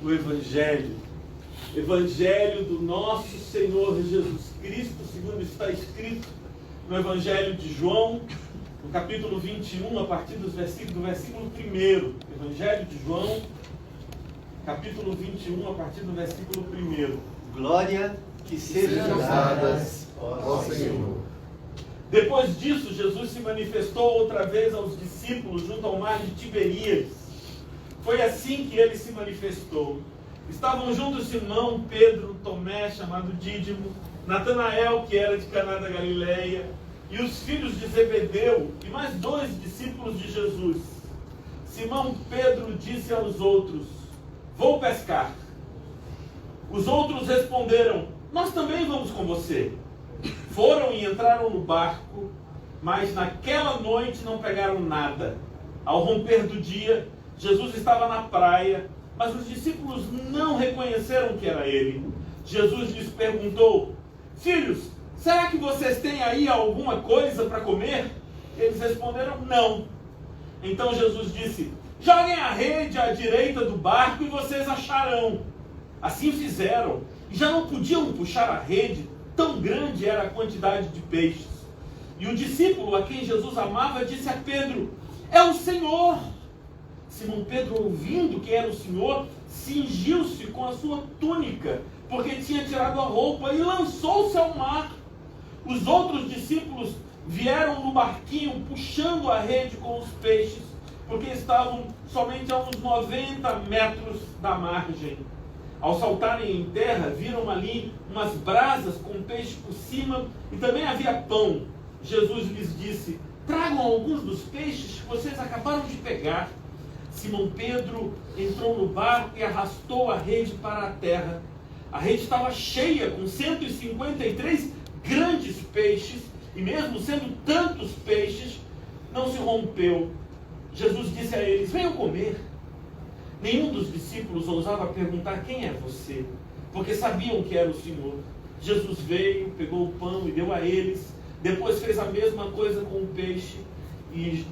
o Evangelho do nosso Senhor Jesus Cristo, segundo está escrito no Evangelho de João, no capítulo 21, a partir do versículo 1. Evangelho de João, capítulo 21, a partir do versículo 1. Glória que sejam dadas ao Senhor. Depois disso, Jesus se manifestou outra vez aos discípulos junto ao mar de Tiberíades. Foi assim que ele se manifestou. Estavam juntos Simão, Pedro, Tomé, chamado Dídimo, Natanael, que era de Caná da Galileia, e os filhos de Zebedeu, e mais 2 discípulos de Jesus. Simão Pedro disse aos outros: vou pescar. Os outros responderam: nós também vamos com você. Foram e entraram no barco, mas naquela noite não pegaram nada. Ao romper do dia, Jesus estava na praia, mas os discípulos não reconheceram que era ele. Jesus lhes perguntou: filhos, será que vocês têm aí alguma coisa para comer? Eles responderam: não. Então Jesus disse: joguem a rede à direita do barco e vocês acharão. Assim fizeram, e já não podiam puxar a rede, tão grande era a quantidade de peixes. E o discípulo a quem Jesus amava disse a Pedro: é o Senhor. Simão Pedro, ouvindo que era o Senhor, cingiu-se com a sua túnica, porque tinha tirado a roupa, e lançou-se ao mar. Os outros discípulos vieram no barquinho, puxando a rede com os peixes, porque estavam somente a uns 90 metros da margem. Ao saltarem em terra, viram ali umas brasas com peixe por cima, e também havia pão. Jesus lhes disse: tragam alguns dos peixes que vocês acabaram de pegar. Simão Pedro entrou no barco e arrastou a rede para a terra. A rede estava cheia, com 153 grandes peixes, e mesmo sendo tantos peixes, não se rompeu. Jesus disse a eles: venham comer. Nenhum dos discípulos ousava perguntar: quem é você? Porque sabiam que era o Senhor. Jesus veio, pegou o pão e deu a eles. Depois fez a mesma coisa com o peixe. E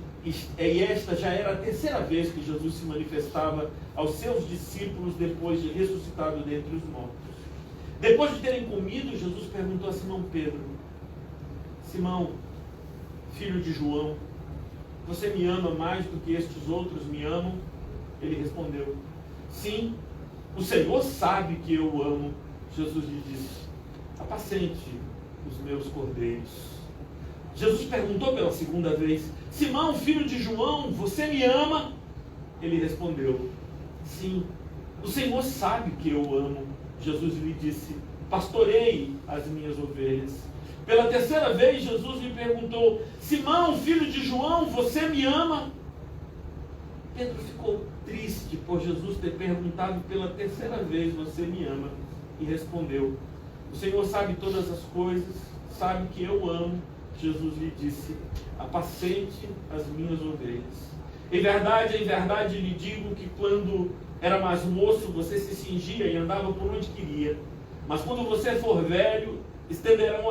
esta já era a 3ª vez que Jesus se manifestava aos seus discípulos depois de ressuscitado dentre os mortos. Depois de terem comido, Jesus perguntou a Simão Pedro: Simão, filho de João, você me ama mais do que estes outros me amam? Ele respondeu: sim, o Senhor sabe que eu o amo. Jesus lhe disse: apacente os meus cordeiros. Jesus perguntou pela 2ª vez: Simão, filho de João, você me ama? Ele respondeu: sim, o Senhor sabe que eu o amo. Jesus lhe disse: pastorei as minhas ovelhas. Pela 3ª vez, Jesus lhe perguntou: Simão, filho de João, você me ama? Pedro ficou triste por Jesus ter perguntado pela 3ª vez: você me ama? E respondeu: o Senhor sabe todas as coisas, sabe que eu amo. Jesus lhe disse: apacente as minhas ovelhas. Em verdade lhe digo que quando era mais moço, você se cingia e andava por onde queria. Mas quando você for velho, estenderão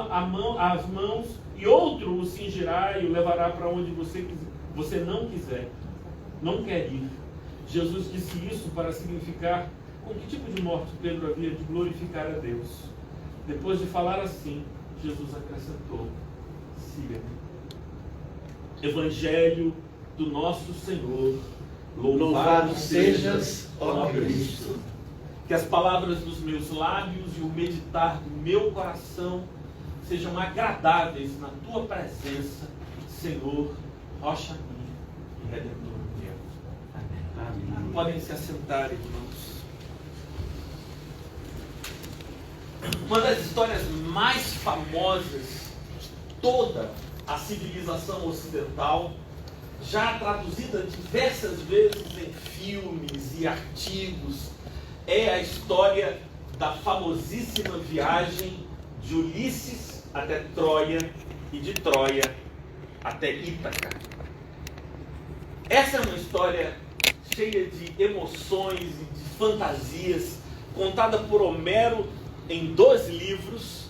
as mãos, e outro o cingirá e o levará para onde você não quiser. Não quer ir. Jesus disse isso para significar com que tipo de morte Pedro havia de glorificar a Deus. Depois de falar assim, Jesus acrescentou: siga-me. Evangelho do nosso Senhor. Louvado sejas, ó Cristo. Que as palavras dos meus lábios e o meditar do meu coração sejam agradáveis na tua presença, Senhor, rocha minha e redentor meu. Amém. Podem se assentar, irmãos. Uma das histórias mais famosas de toda a civilização ocidental, já traduzida diversas vezes em filmes e artigos, é a história da famosíssima viagem de Ulisses até Troia e de Troia até Ítaca. Essa é uma história cheia de emoções e de fantasias, contada por Homero em 2 livros.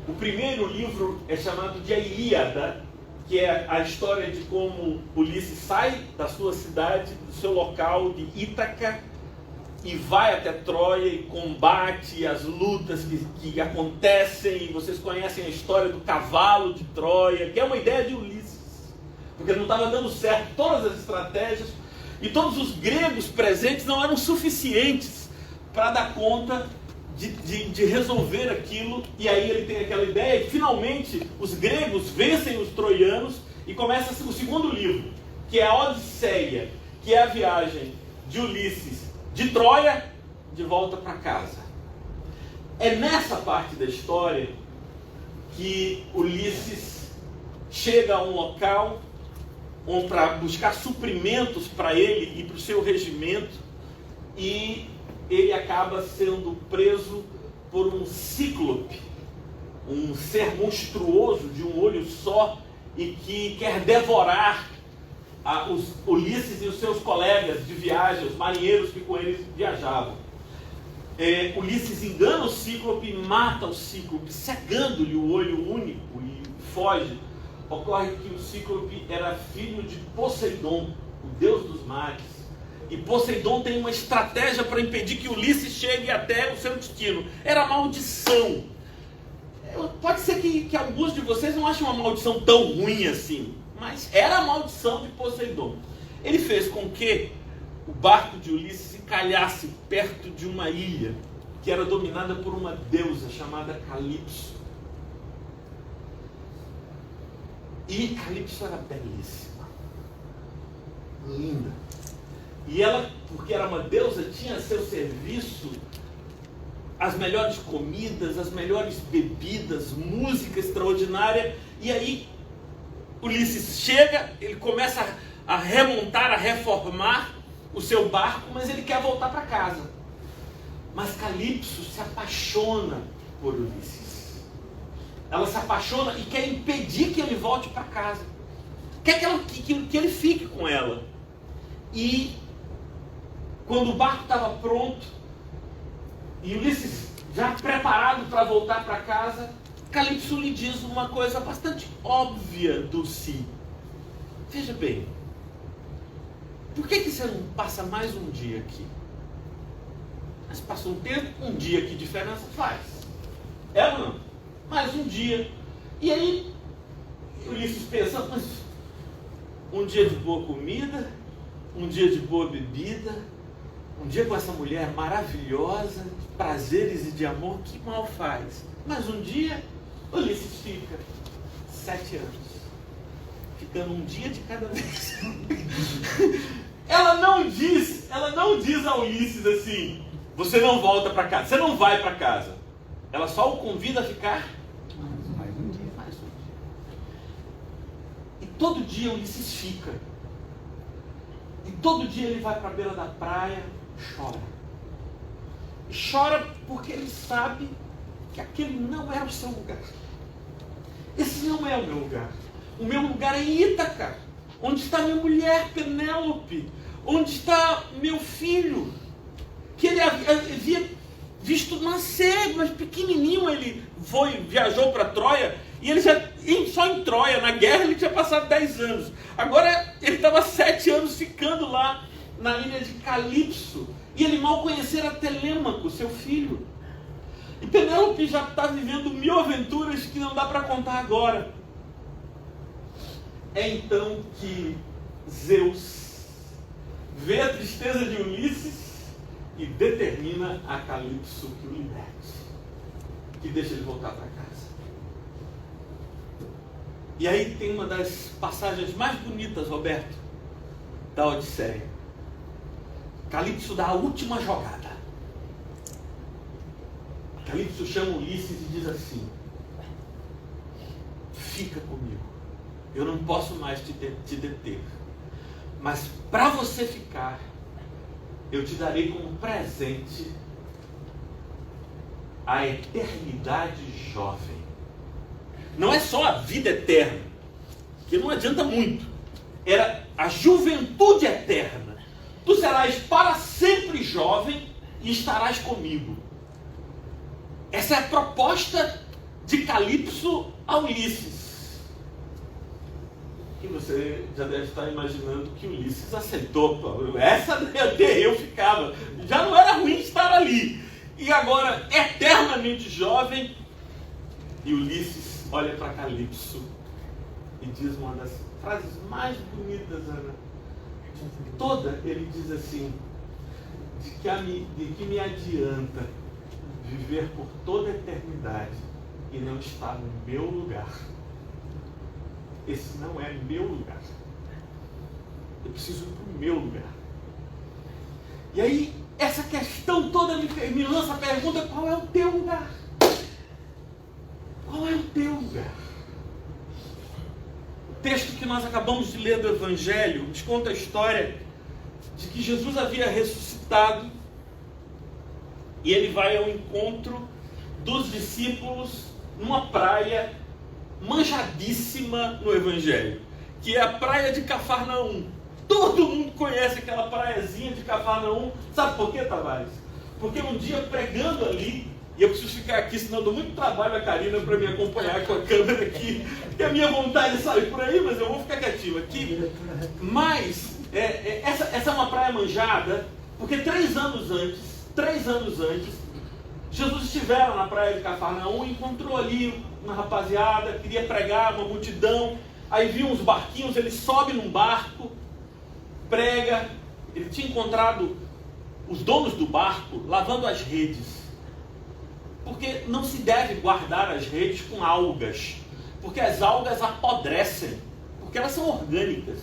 O primeiro livro é chamado de A Ilíada, que é a história de como Ulisses sai da sua cidade, do seu local de Ítaca, e vai até Troia e combate as lutas que acontecem. Vocês conhecem a história do cavalo de Troia, que é uma ideia de Ulisses, porque não estava dando certo todas as estratégias, e todos os gregos presentes não eram suficientes para dar conta de resolver aquilo. E aí ele tem aquela ideia e finalmente os gregos vencem os troianos e começa o segundo livro, que é a Odisseia, que é a viagem de Ulisses de Troia de volta para casa. É nessa parte da história que Ulisses chega a um local para buscar suprimentos para ele e para o seu regimento, e ele acaba sendo preso por um cíclope, um ser monstruoso de um olho só e que quer devorar os Ulisses e os seus colegas de viagem, os marinheiros que com eles viajavam. Ulisses engana o cíclope, mata o cíclope, cegando-lhe o olho único, e foge. Ocorre que o cíclope era filho de Poseidon, o deus dos mares. E Poseidon tem uma estratégia para impedir que Ulisses chegue até o seu destino. Era maldição. Pode ser que alguns de vocês não achem uma maldição tão ruim assim, mas era a maldição de Poseidon. Ele fez com que o barco de Ulisses encalhasse perto de uma ilha que era dominada por uma deusa chamada Calipso. E Calipso era belíssima, linda. E ela, porque era uma deusa, tinha a seu serviço as melhores comidas, as melhores bebidas, música extraordinária. E aí Ulisses chega, ele começa a remontar, a reformar o seu barco, mas ele quer voltar para casa. Mas Calipso se apaixona por Ulisses. Ela se apaixona e quer impedir que ele volte para casa. Quer que ele fique com ela. E quando o barco estava pronto, e Ulisses já preparado para voltar para casa, Calipso lhe diz uma coisa bastante óbvia do si. Veja bem, por que você não passa mais um dia aqui? Mas passa um tempo, um dia, que diferença faz? É ou não? Mais um dia. E aí Ulisses pensa, mas um dia de boa comida, um dia de boa bebida, um dia com essa mulher maravilhosa, de prazeres e de amor, que mal faz? Mas um dia Ulisses fica 7 anos, ficando um dia de cada vez. Ela não diz a Ulisses assim, você não volta para casa, você não vai para casa. Ela só o convida a ficar mais um dia. E todo dia Ulisses fica. E todo dia ele vai para a beira da praia, chora. E chora porque ele sabe que aquele não é o seu lugar. Esse não é o meu lugar. O meu lugar é Ítaca, onde está minha mulher Penélope, onde está meu filho, que ele havia visto nascer, mas pequenininho. Ele viajou para Troia, e ele já, só em Troia, na guerra, ele tinha passado 10 anos. Agora ele estava 7 anos ficando lá na ilha de Calipso, e ele mal conhecera Telêmaco, seu filho. E Penélope já está vivendo 1000 aventuras que não dá para contar agora. É então que Zeus vê a tristeza de Ulisses e determina a Calipso que o liberte, que deixa ele voltar para casa. E aí tem uma das passagens mais bonitas, Roberto, da Odisseia. Calipso dá a última jogada. Calipso chama Ulisses e diz assim: fica comigo, eu não posso mais te deter, mas para você ficar, eu te darei como presente a eternidade jovem. Não é só a vida eterna, que não adianta muito. Era a juventude eterna. Tu serás para sempre jovem e estarás comigo. Essa é a proposta de Calipso a Ulisses. E você já deve estar imaginando que Ulisses aceitou. Pô. Essa até eu ficava. Já não era ruim estar ali. E agora, eternamente jovem, e Ulisses olha para Calipso e diz uma das frases mais bonitas, Ana. Toda, ele diz assim: de que me adianta viver por toda a eternidade e não estar no meu lugar. Esse não é meu lugar. Eu preciso ir para o meu lugar. E aí, essa questão toda me lança a pergunta: qual é o teu lugar? Qual é o teu lugar? O texto que nós acabamos de ler do Evangelho nos conta a história de que Jesus havia ressuscitado e ele vai ao encontro dos discípulos numa praia manjadíssima no Evangelho, que é a praia de Cafarnaum. Todo mundo conhece aquela praiazinha de Cafarnaum. Sabe por quê, Tavares? Porque um dia pregando ali, e eu preciso ficar aqui, senão eu dou muito trabalho a Karina para me acompanhar com a câmera aqui, porque a minha vontade é sair por aí, mas eu vou ficar quietinho aqui. Mas essa é uma praia manjada, porque 3 anos antes, Jesus estivera na praia de Cafarnaum e encontrou ali uma rapaziada, queria pregar, uma multidão. Aí viu uns barquinhos, ele sobe num barco, prega. Ele tinha encontrado os donos do barco lavando as redes. Porque não se deve guardar as redes com algas, porque as algas apodrecem, porque elas são orgânicas.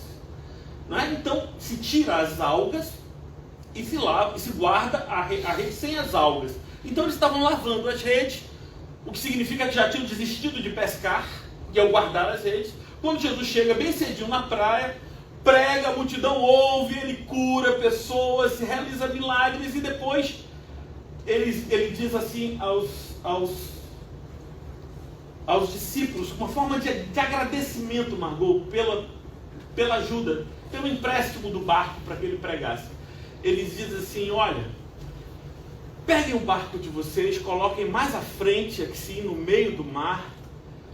Não é? Então se tira as algas e se lava, e se guarda a rede sem as algas. Então eles estavam lavando as redes, o que significa que já tinham desistido de pescar, que é o guardar as redes. Quando Jesus chega bem cedinho na praia, prega, a multidão ouve, ele cura pessoas, realiza milagres, e depois ele diz assim aos discípulos, uma forma de agradecimento, Margot, pela ajuda, pelo empréstimo do barco para que ele pregasse. Ele diz assim: olha, peguem o barco de vocês, coloquem mais à frente, aqui no meio do mar,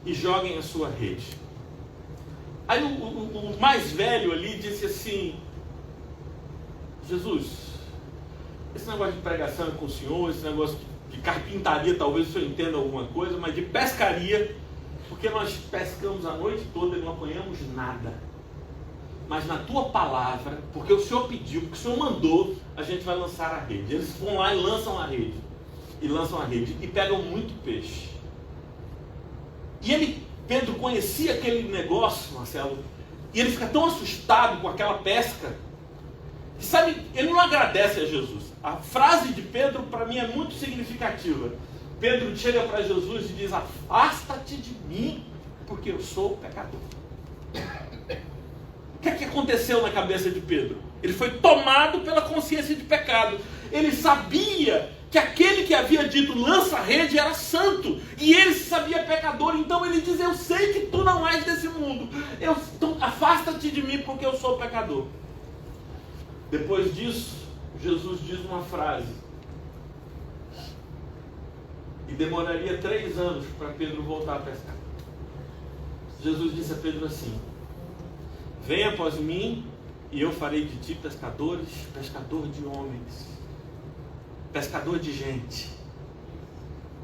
e joguem a sua rede. Aí o mais velho ali disse assim: Jesus, esse negócio de pregação é com o senhor, esse negócio de carpintaria talvez o senhor entenda alguma coisa, mas de pescaria, porque nós pescamos a noite toda e não apanhamos nada. Mas na tua palavra, porque o senhor pediu, porque o senhor mandou, a gente vai lançar a rede. Eles vão lá e lançam a rede. E pegam muito peixe. E Pedro conhecia aquele negócio, Marcelo, e ele fica tão assustado com aquela pesca, que sabe, ele não agradece a Jesus. A frase de Pedro para mim é muito significativa. Pedro chega para Jesus e diz: afasta-te de mim, porque eu sou pecador. O que é que aconteceu na cabeça de Pedro? Ele foi tomado pela consciência de pecado. Ele sabia que aquele que havia dito lança a rede era santo, e ele se sabia pecador. Então ele diz: eu sei que tu não és desse mundo, então afasta-te de mim, porque eu sou pecador. Depois disso, Jesus diz uma frase, e demoraria 3 anos para Pedro voltar a pescar. Jesus disse a Pedro assim: venha após mim, e eu farei de ti pescador de homens, pescador de gente.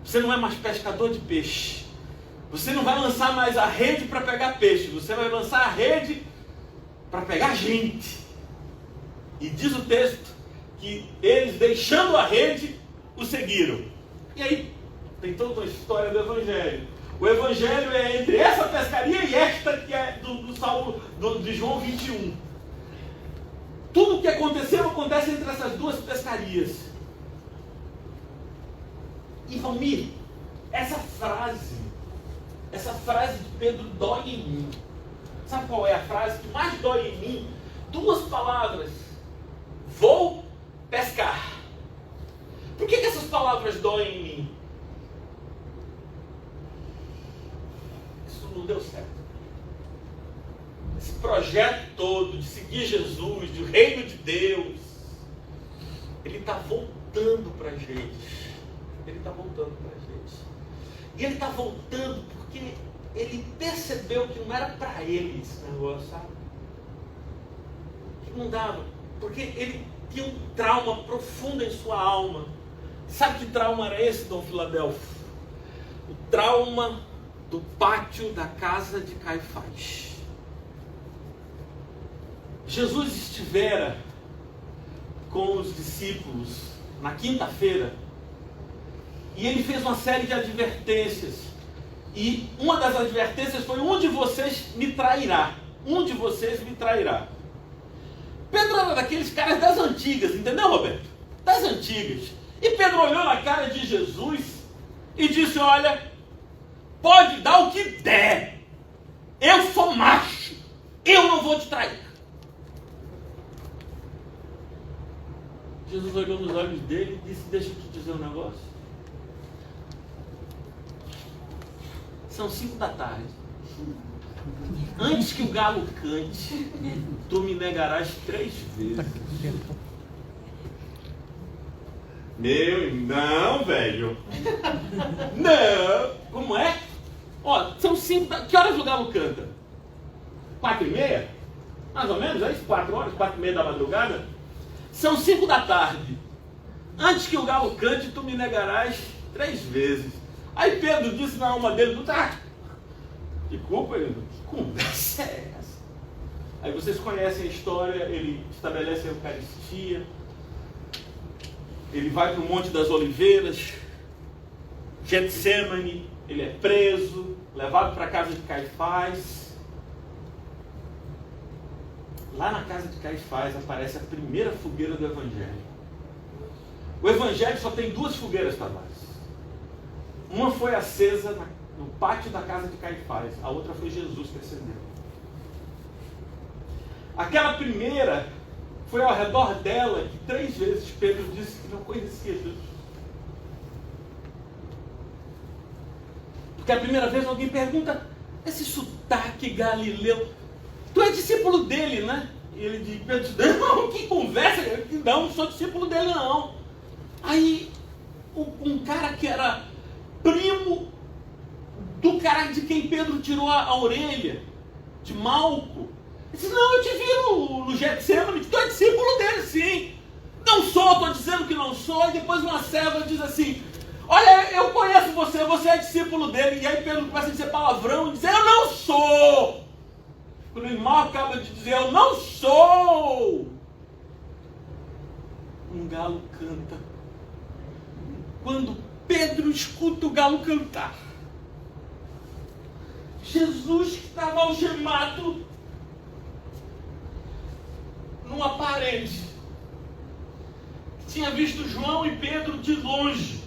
Você não é mais pescador de peixe. Você não vai lançar mais a rede para pegar peixe. Você vai lançar a rede para pegar gente. E diz o texto que eles, deixando a rede, o seguiram. E aí tem toda uma história do Evangelho. O Evangelho é entre essa pescaria e esta que é de João 21. Tudo o que aconteceu acontece entre essas duas pescarias. E Valmir, essa frase de Pedro dói em mim. Sabe qual é a frase que mais dói em mim? 2 palavras: vou pescar. Por que essas palavras doem em mim? Isso não deu certo. Esse projeto todo de seguir Jesus, do reino de Deus, ele está voltando para a gente. Ele está voltando para a gente. E ele está voltando porque ele percebeu que não era para ele esse negócio, sabe? Que não dava, porque ele tinha um trauma profundo em sua alma. Sabe que trauma era esse, Dom Filadelfo? O trauma do pátio da casa de Caifás. Jesus estivera com os discípulos na quinta-feira e ele fez uma série de advertências. E uma das advertências foi: um de vocês me trairá. Um de vocês me trairá. Pedro era daqueles caras das antigas, entendeu, Roberto? Das antigas. E Pedro olhou na cara de Jesus e disse: olha, pode dar o que der. Eu sou macho. Eu não vou te trair. Jesus olhou nos olhos dele e disse: deixa eu te dizer um negócio. São 5 da tarde. Antes que o galo cante, tu me negarás 3 vezes. Não, velho. Não. Como é? Ó, são 5 da... Que horas o galo canta? 4h30? Mais ou menos, é isso? 4 horas, 4h30 da madrugada? São 5 da tarde. Antes que o galo cante, tu me negarás 3 vezes. Aí Pedro disse na alma dele: que culpa, ele? Que conversa é essa? Aí vocês conhecem a história. Ele estabelece a Eucaristia. Ele vai para o Monte das Oliveiras, Getsemane. Ele é preso, levado para a casa de Caifás. Lá na casa de Caifás aparece a primeira fogueira do Evangelho. O Evangelho só tem 2 fogueiras, Tavares. Uma foi acesa no pátio da casa de Caifás, a outra foi Jesus que acendeu. Aquela primeira foi ao redor dela que 3 vezes Pedro disse que não conhecia Jesus. Porque a primeira vez alguém pergunta: esse sotaque galileu, tu é discípulo dele, né? E ele diz: Pedro, não, que conversa, não sou discípulo dele não. Aí um cara que era primo do cara de quem Pedro tirou a orelha, de Malco, disse: não, eu te vi no Getsemane, tu é discípulo dele sim. Não sou, estou dizendo que não sou. E depois uma serva diz assim: olha, eu conheço você, você é discípulo dele. E aí Pedro começa a dizer palavrão e diz: eu não sou. Quando o irmão acaba de dizer: eu não sou, um galo canta. Quando Pedro escuta o galo cantar, Jesus, que estava algemado numa parede, tinha visto João e Pedro de longe.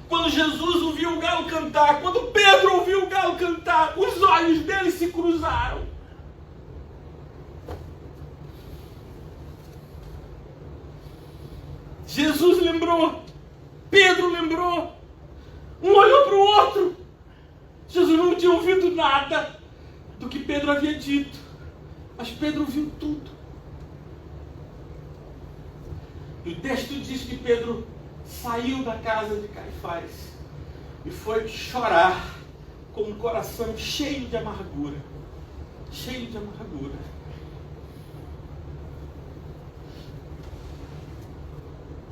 Quando Jesus ouviu o galo cantar, quando Pedro ouviu o galo cantar, os olhos dele se cruzaram. Jesus lembrou, Pedro lembrou, um olhou para o outro. Jesus não tinha ouvido nada do que Pedro havia dito, mas Pedro ouviu tudo. E o texto diz que Pedro saiu da casa de Caifás e foi chorar com um coração cheio de amargura. Cheio de amargura.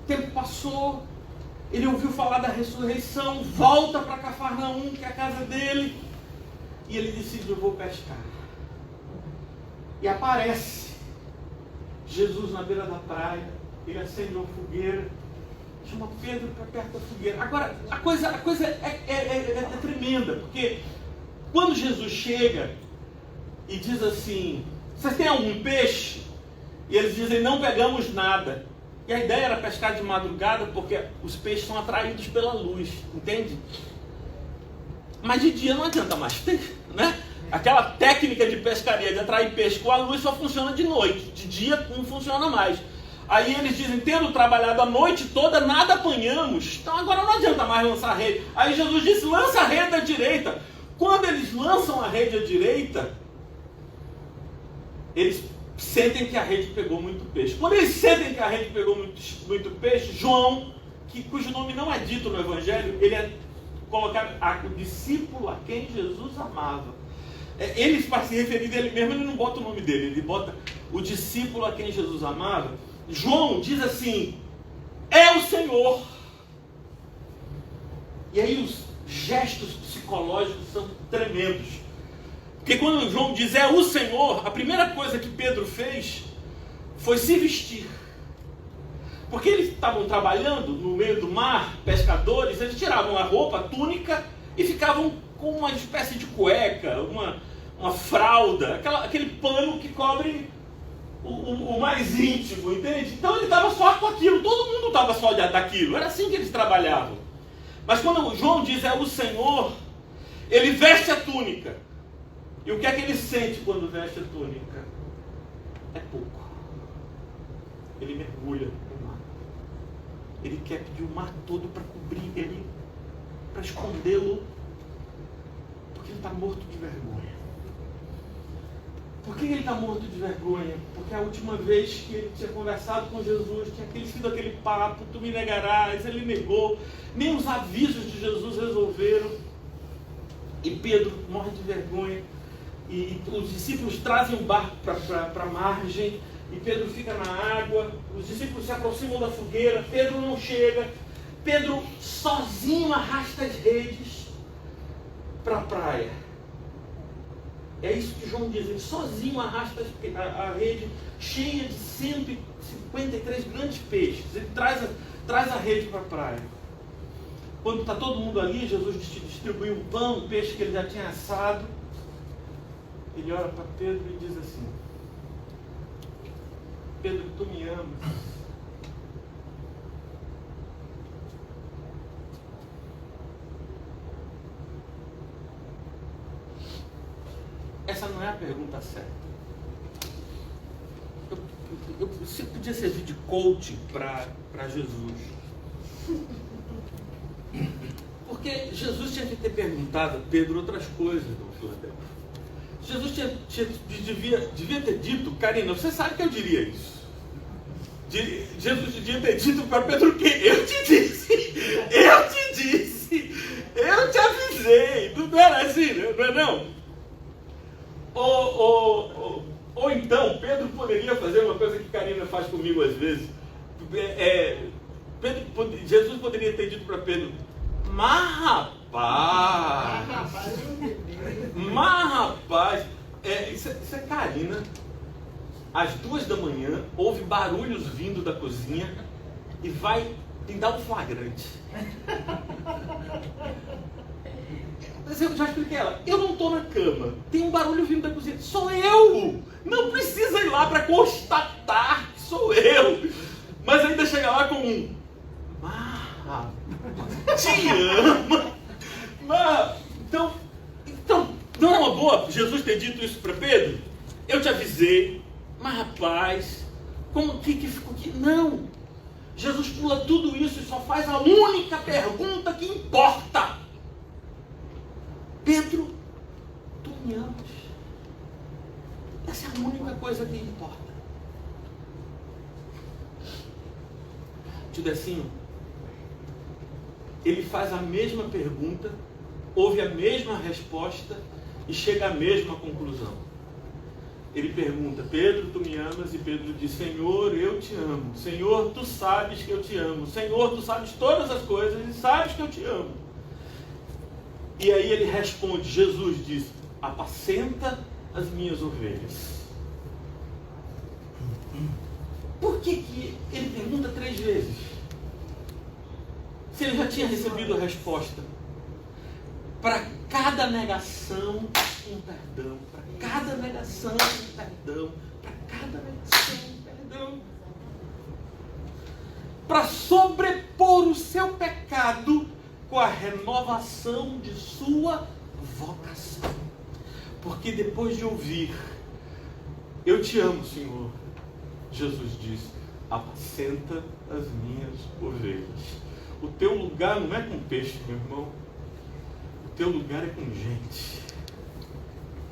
O tempo passou, ele ouviu falar da ressurreição, volta para Cafarnaum, que é a casa dele, e ele decide: eu vou pescar. E aparece Jesus na beira da praia, ele acende uma fogueira, chama Pedro para perto da fogueira. Agora, a coisa é tremenda, porque quando Jesus chega e diz assim: vocês têm algum peixe? E eles dizem: não pegamos nada. E a ideia era pescar de madrugada, porque os peixes são atraídos pela luz, entende? Mas de dia não adianta mais ter, né? Aquela técnica de pescaria de atrair peixe com a luz só funciona de noite, de dia não funciona mais. Aí eles dizem: tendo trabalhado a noite toda, nada apanhamos, então agora não adianta mais lançar a rede. Aí Jesus disse: lança a rede à direita. Quando eles lançam a rede à direita, eles sentem que a rede pegou muito peixe. Quando eles sentem que a rede pegou muito peixe, João, cujo nome não é dito no Evangelho, ele é colocar o discípulo a quem Jesus amava. Ele, para se referir dele mesmo, ele não bota o nome dele, ele bota o discípulo a quem Jesus amava. João diz assim: é o Senhor. E aí os gestos psicológicos são tremendos. Porque quando João diz é o Senhor, a primeira coisa que Pedro fez foi se vestir. Porque eles estavam trabalhando no meio do mar, pescadores, eles tiravam a roupa, a túnica, e ficavam com uma espécie de cueca, uma fralda, aquele pano que cobre o mais íntimo, entende? Então ele estava só com aquilo, todo mundo estava só daquilo, era assim que eles trabalhavam. Mas quando João diz é o Senhor, ele veste a túnica. E o que é que ele sente quando veste a túnica? É pouco. Ele mergulha no mar. Ele quer pedir o mar todo para cobrir ele, para escondê-lo, porque ele está morto de vergonha. Por que ele está morto de vergonha? Porque a última vez que ele tinha conversado com Jesus, tinha sido aquele papo, tu me negarás, ele negou, nem os avisos de Jesus resolveram, e Pedro morre de vergonha, e os discípulos trazem o barco para a margem, e Pedro fica na água, os discípulos se aproximam da fogueira, Pedro não chega, Pedro sozinho arrasta as redes para a praia. É isso que João diz, ele sozinho arrasta a rede cheia de 153 grandes peixes, ele traz a rede para a praia. Quando está todo mundo ali, Jesus distribui um pão, um peixe que ele já tinha assado, ele olha para Pedro e diz assim: Pedro, tu me amas. Essa não é a pergunta certa. Você podia servir de coaching para Jesus. Porque Jesus tinha que ter perguntado a Pedro outras coisas, não Filadélfia. Jesus devia ter dito, Karina, você sabe que eu diria isso. Jesus devia ter dito para Pedro o quê? Eu te disse, eu te avisei. Não era assim, não é não? Ou então, Pedro poderia fazer uma coisa que Karina faz comigo às vezes. Jesus poderia ter dito para Pedro: mas rapaz, isso é Karina. Às 2 da manhã, ouve barulhos vindo da cozinha e vai me dar um flagrante. Mas eu já expliquei a ela, eu não estou na cama, tem um barulho vindo da cozinha, sou eu! Não precisa ir lá para constatar que sou eu! Mas ainda chega lá com um: te ama! Então, não é uma boa Jesus ter dito isso para Pedro? Eu te avisei, mas rapaz, como que ficou aqui? Não! Jesus pula tudo isso e só faz a única pergunta que importa. Pedro, tu me amas? Essa é a única coisa que importa. Tio Decinho, ele faz a mesma pergunta, ouve a mesma resposta e chega à mesma conclusão. Ele pergunta: Pedro, tu me amas? E Pedro diz: Senhor, eu te amo. Senhor, tu sabes que eu te amo. Senhor, tu sabes todas as coisas e sabes que eu te amo. E aí ele responde, Jesus diz: apacenta as minhas ovelhas. Por que ele pergunta 3 vezes? Se ele já tinha recebido a resposta. Para cada negação, um perdão. Para cada negação, um perdão. Para cada negação, um perdão. Para sobrepor o seu pecado com a renovação de sua vocação. Porque depois de ouvir: eu te amo, Senhor, Jesus diz: apacenta as minhas ovelhas. O teu lugar não é com peixe, meu irmão. O teu lugar é com gente.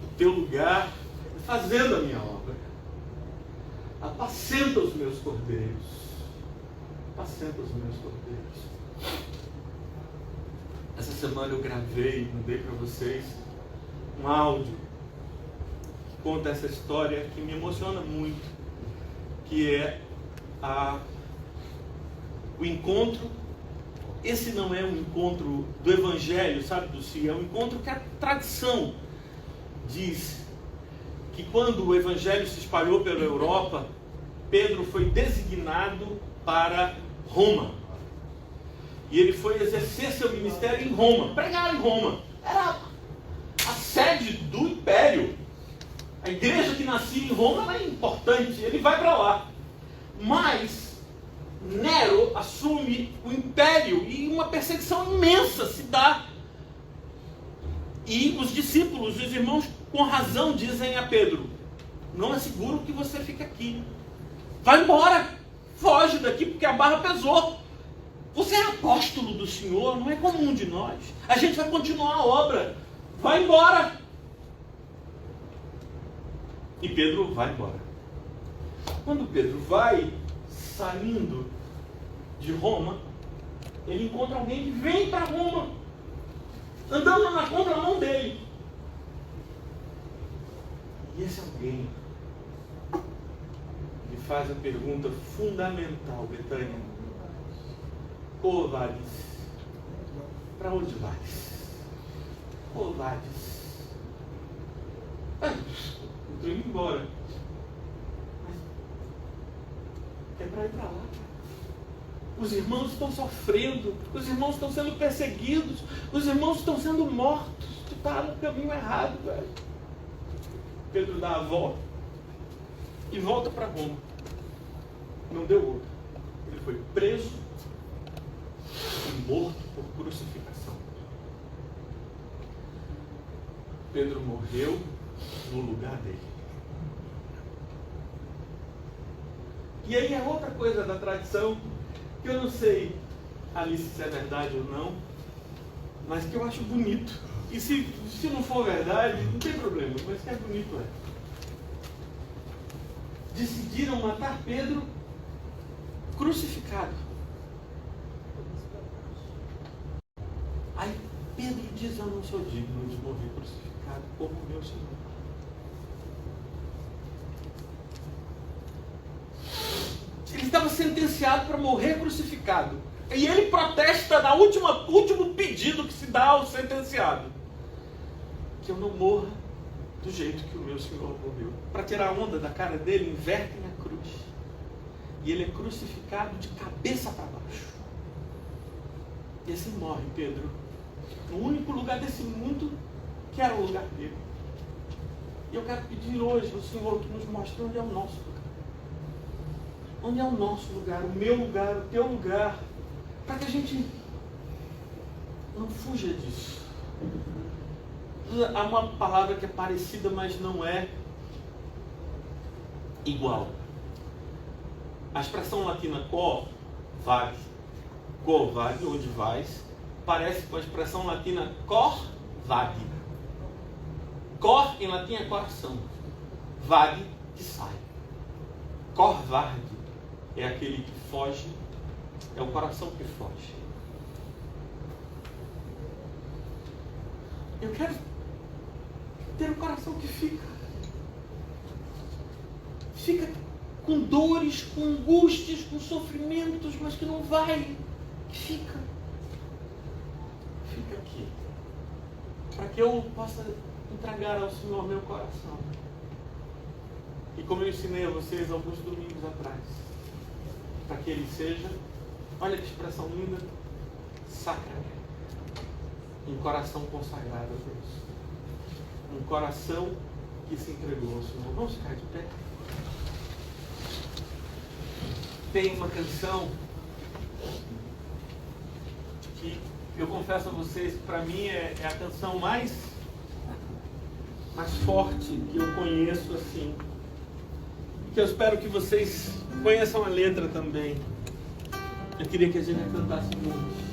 O teu lugar é fazendo a minha obra. Apacenta os meus cordeiros. Apacenta os meus cordeiros. Essa semana eu gravei, mandei para vocês um áudio que conta essa história que me emociona muito, que é o encontro. Esse não é um encontro do Evangelho, sabe, do si, é um encontro que a tradição diz que quando o Evangelho se espalhou pela Europa, Pedro foi designado para Roma. E ele foi exercer seu ministério em Roma, pregar em Roma. Era a sede do império. A igreja que nascia em Roma era importante, ele vai para lá. Mas Nero assume o império e uma perseguição imensa se dá. E os discípulos, os irmãos, com razão dizem a Pedro: não é seguro que você fique aqui. Vai embora, foge daqui porque a barra pesou. Você é apóstolo do Senhor, não é como um de nós. A gente vai continuar a obra. Vai embora. E Pedro vai embora. Quando Pedro vai saindo de Roma, ele encontra alguém que vem para Roma, andando na contramão dele. E esse alguém lhe faz a pergunta fundamental: Betânia, Vades, para onde vais? Vades, estou indo embora. Mas é para ir para lá. Os irmãos estão sofrendo, os irmãos estão sendo perseguidos, os irmãos estão sendo mortos. Tu está no caminho errado, velho. Pedro dá a volta e volta para Roma. Não deu outra. Ele foi preso e morto por crucificação. Pedro morreu no lugar dele. E aí é outra coisa da tradição, que eu não sei, Alice, se é verdade ou não, mas que eu acho bonito. E se não for verdade, não tem problema, mas que é bonito é. Decidiram matar Pedro crucificado. Aí Pedro diz: eu não sou digno de morrer crucificado como meu Senhor. Ele estava sentenciado para morrer crucificado. E ele protesta no último pedido que se dá ao sentenciado: que eu não morra do jeito que o meu Senhor morreu. Para tirar a onda da cara dele, invertem a cruz. E ele é crucificado de cabeça para baixo. E assim morre Pedro, no único lugar desse mundo que era o lugar dele. E eu quero pedir hoje ao Senhor que nos mostre onde é o nosso lugar. Onde é o nosso lugar, o meu lugar, o teu lugar, para que a gente não fuja disso. Há uma palavra que é parecida, mas não é igual. A expressão latina cor vade, onde vais, parece com a expressão latina cor vade. Cor em latim é coração, vade que sai. Cor vade é aquele que foge, é o coração que foge. Eu quero ter um coração que fica com dores, com angústias, com sofrimentos, mas que não vai, que fica aqui, para que eu possa entregar ao Senhor meu coração. E como eu ensinei a vocês alguns domingos atrás, para que ele seja, olha que expressão linda, sacra, um coração consagrado a Deus, um coração que se entregou ao Senhor. Vamos ficar de pé. Tem uma canção que eu confesso a vocês que para mim é a canção mais forte que eu conheço, assim, e que eu espero que vocês conheçam a letra também. Eu queria que a gente cantasse juntos.